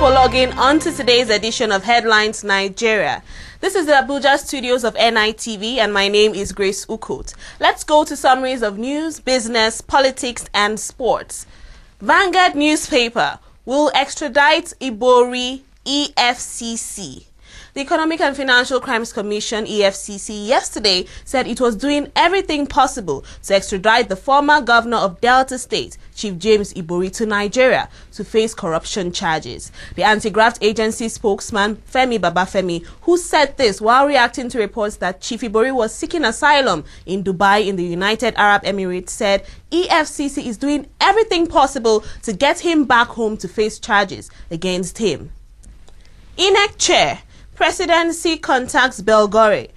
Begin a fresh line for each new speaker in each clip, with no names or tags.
for logging on to today's edition of Headlines Nigeria. This is the Abuja studios of NITV and my name is Grace Ukot. Let's go to summaries of news, business, politics and sports. Vanguard newspaper will extradite Ibori EFCC. The Economic and Financial Crimes Commission, EFCC, yesterday said it was doing everything possible to extradite the former governor of Delta State, Chief James Ibori, to Nigeria to face corruption charges. The anti-graft agency spokesman, Femi Babafemi, who said this while reacting to reports that Chief Ibori was seeking asylum in Dubai in the United Arab Emirates, said EFCC is doing everything possible to get him back home to face charges against him. INEC Chair, Presidency contacts Belgore.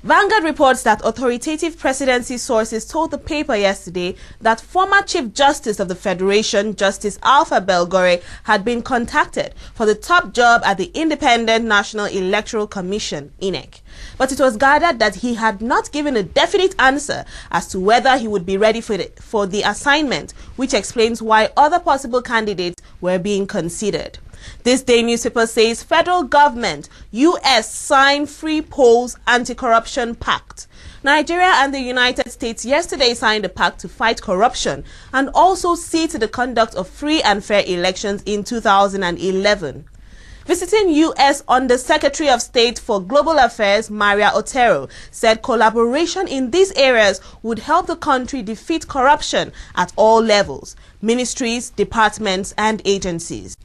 Vanguard reports that authoritative presidency sources told the paper yesterday that former Chief Justice of the Federation, Justice Alpha Belgore, had been contacted for the top job at the Independent National Electoral Commission, INEC. But it was gathered that he had not given a definite answer as to whether he would be ready for the assignment, which explains why other possible candidates were being considered. This day newspaper says federal government, US sign free polls anti-corruption pact. Nigeria and the United States yesterday signed a pact to fight corruption and also see to the conduct of free and fair elections in 2011. Visiting U.S. Under-Secretary of State for Global Affairs, Maria Otero, said collaboration in these areas would help the country defeat corruption at all levels, ministries, departments and agencies.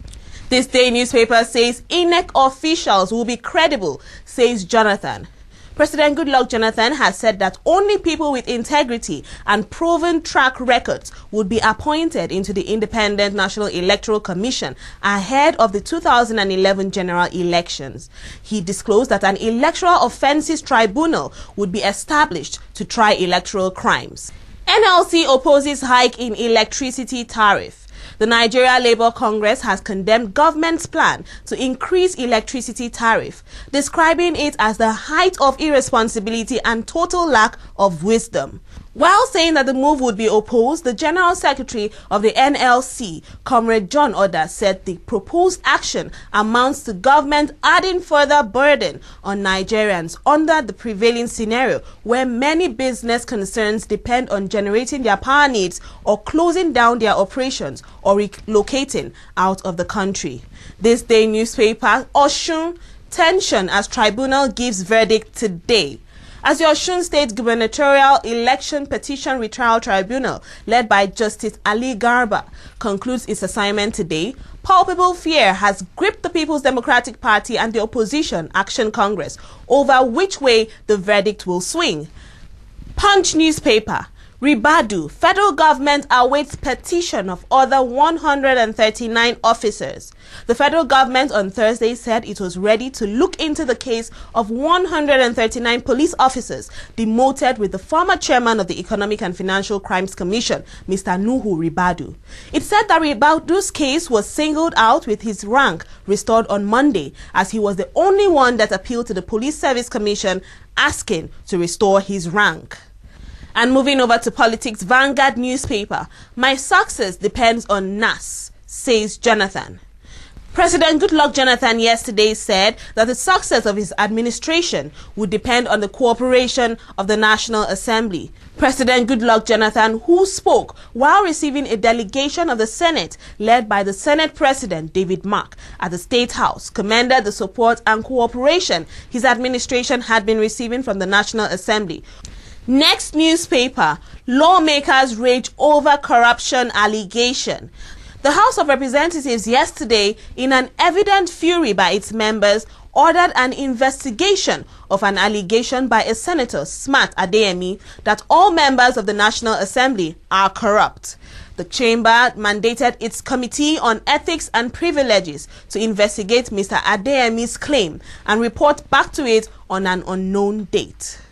This day newspaper says INEC officials will be credible, says Jonathan. President Goodluck Jonathan has said that only people with integrity and proven track records would be appointed into the Independent National Electoral Commission ahead of the 2011 general elections. He disclosed that an electoral offences tribunal would be established to try electoral crimes. NLC opposes hike in electricity tariff. The Nigeria Labour Congress has condemned government's plan to increase electricity tariff, describing it as the height of irresponsibility and total lack of wisdom. While saying that the move would be opposed, the General Secretary of the NLC, Comrade John Oda, said the proposed action amounts to government adding further burden on Nigerians under the prevailing scenario where many business concerns depend on generating their power needs or closing down their operations or relocating out of the country. This day newspaper, Osun, tension as tribunal gives verdict today. As the Osun State Gubernatorial Election Petition Retrial Tribunal, led by Justice Ali Garba, concludes its assignment today, palpable fear has gripped the People's Democratic Party and the opposition, Action Congress, over which way the verdict will swing. Punch newspaper, Ribadu, federal government awaits petition of other 139 officers. The federal government on Thursday said it was ready to look into the case of 139 police officers demoted with the former chairman of the Economic and Financial Crimes Commission, Mr. Nuhu Ribadu. It said that Ribadu's case was singled out with his rank restored on Monday, as he was the only one that appealed to the Police Service Commission asking to restore his rank. And moving over to politics, Vanguard newspaper, my success depends on NAS, says Jonathan. President Goodluck Jonathan yesterday said that the success of his administration would depend on the cooperation of the National Assembly. President Goodluck Jonathan, who spoke while receiving a delegation of the Senate led by the Senate President David Mark at the State House, commended the support and cooperation his administration had been receiving from the National Assembly. Next newspaper, lawmakers rage over corruption allegation. The House of Representatives yesterday, in an evident fury by its members, ordered an investigation of an allegation by a Senator, Smart Adeyemi, that all members of the National Assembly are corrupt. The chamber mandated its Committee on Ethics and Privileges to investigate Mr. Adeyemi's claim and report back to it on an unknown date.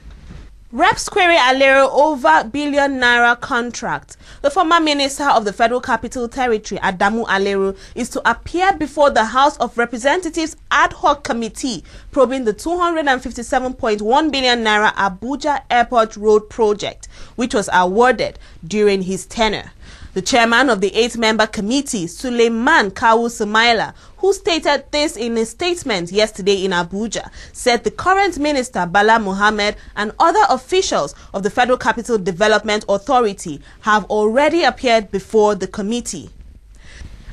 Reps query Alero over billion naira contract. The former minister of the Federal Capital Territory, Adamu Alero, is to appear before the House of Representatives ad hoc committee probing the 257.1 billion naira Abuja Airport Road project, which was awarded during his tenure. The chairman of the 8-member committee, Suleiman Kawu Sumaila, who stated this in a statement yesterday in Abuja, said the current minister, Bala Mohammed, and other officials of the Federal Capital Development Authority have already appeared before the committee.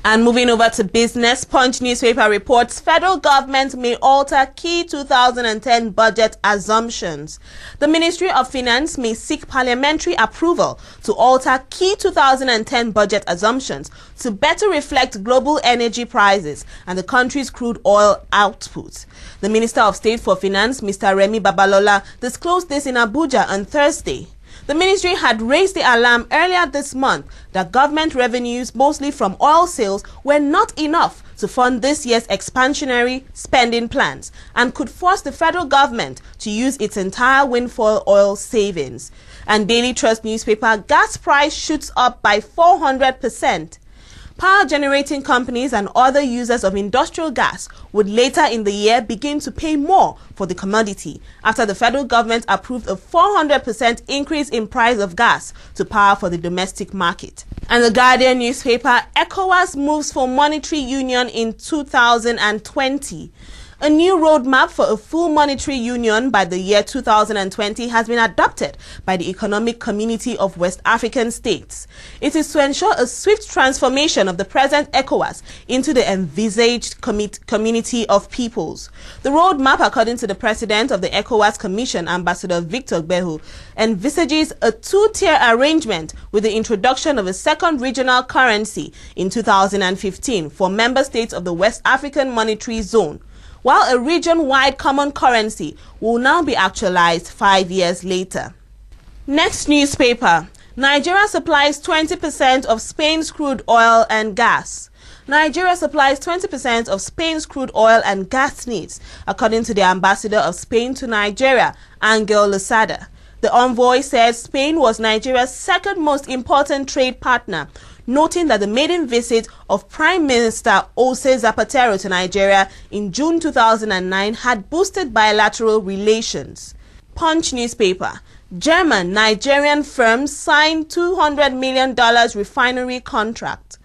And moving over to business, Punch newspaper reports federal government may alter key 2010 budget assumptions. The Ministry of Finance may seek parliamentary approval to alter key 2010 budget assumptions to better reflect global energy prices and the country's crude oil output. The Minister of State for Finance, Mr. Remi Babalola, disclosed this in Abuja on Thursday. The ministry had raised the alarm earlier this month that government revenues, mostly from oil sales, were not enough to fund this year's expansionary spending plans and could force the federal government to use its entire windfall oil savings. And Daily Trust newspaper, gas price shoots up by 400%. Power generating companies and other users of industrial gas would later in the year begin to pay more for the commodity after the federal government approved a 400% increase in price of gas to power for the domestic market. And the Guardian newspaper, ECOWAS moves for monetary union in 2020. A new roadmap for a full monetary union by the year 2020 has been adopted by the Economic Community of West African States. It is to ensure a swift transformation of the present ECOWAS into the envisaged community of peoples. The roadmap, according to the president of the ECOWAS Commission, Ambassador Victor Behu, envisages a two-tier arrangement with the introduction of a second regional currency in 2015 for member states of the West African Monetary Zone, while a region-wide common currency will now be actualized 5 years later. Next newspaper, Nigeria supplies 20% of Spain's crude oil and gas. Nigeria supplies 20% of Spain's crude oil and gas needs, according to the ambassador of Spain to Nigeria, Angel Lozada. The envoy said Spain was Nigeria's second most important trade partner, noting that the maiden visit of Prime Minister Jose Zapatero to Nigeria in June 2009 had boosted bilateral relations. Punch newspaper, German-Nigerian firms signed $200 million refinery contract.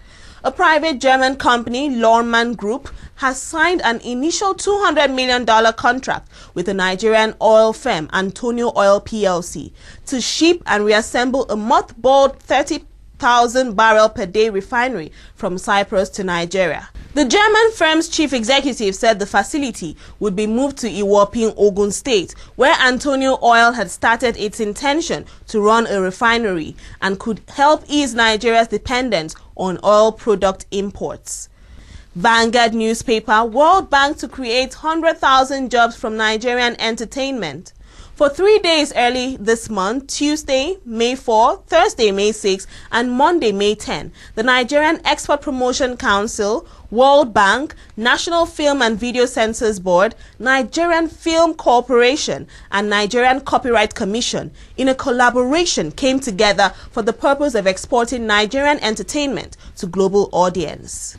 A private German company, Lorman Group, has signed an initial $200 million contract with the Nigerian oil firm Antonio Oil PLC to ship and reassemble a mothballed 30,000 barrel per day refinery from Cyprus to Nigeria. The German firm's chief executive said the facility would be moved to Iwopin, Ogun State, where Antonio Oil had started its intention to run a refinery and could help ease Nigeria's dependence on oil product imports. Vanguard newspaper, World Bank to create 100,000 jobs from Nigerian entertainment. For 3 days early this month, Tuesday, May 4, Thursday, May 6, and Monday, May 10, the Nigerian Export Promotion Council, World Bank, National Film and Video Censors Board, Nigerian Film Corporation, and Nigerian Copyright Commission, in a collaboration, came together for the purpose of exporting Nigerian entertainment to global audience.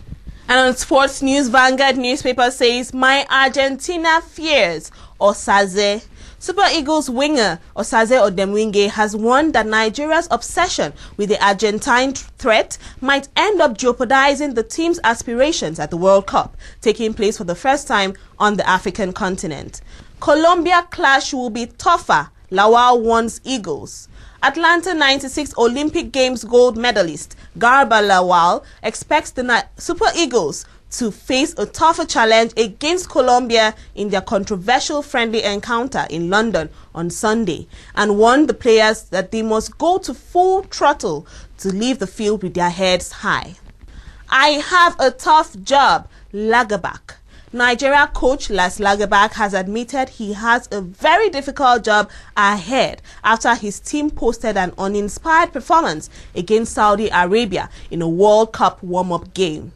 And on sports news, Vanguard newspaper says, My Argentina fears Osaze. Super Eagles winger Osaze Odemwingie has warned that Nigeria's obsession with the Argentine threat might end up jeopardizing the team's aspirations at the World Cup, taking place for the first time on the African continent. Colombia clash will be tougher, Lawal warns Eagles. Atlanta 96 Olympic Games gold medalist Garba Lawal expects the Super Eagles to face a tougher challenge against Colombia in their controversial friendly encounter in London on Sunday, and warned the players that they must go to full throttle to leave the field with their heads high. I have a tough job, Lagerbach. Nigeria coach Las Lagerbach has admitted he has a very difficult job ahead after his team posted an uninspired performance against Saudi Arabia in a World Cup warm-up game.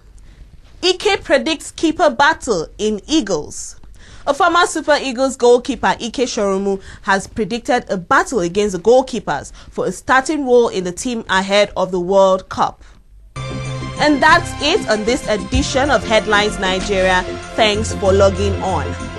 Ike predicts keeper battle in Eagles. A former Super Eagles goalkeeper, Ike Shoromu, has predicted a battle against the goalkeepers for a starting role in the team ahead of the World Cup. And that's it on this edition of Headlines Nigeria. Thanks for logging on.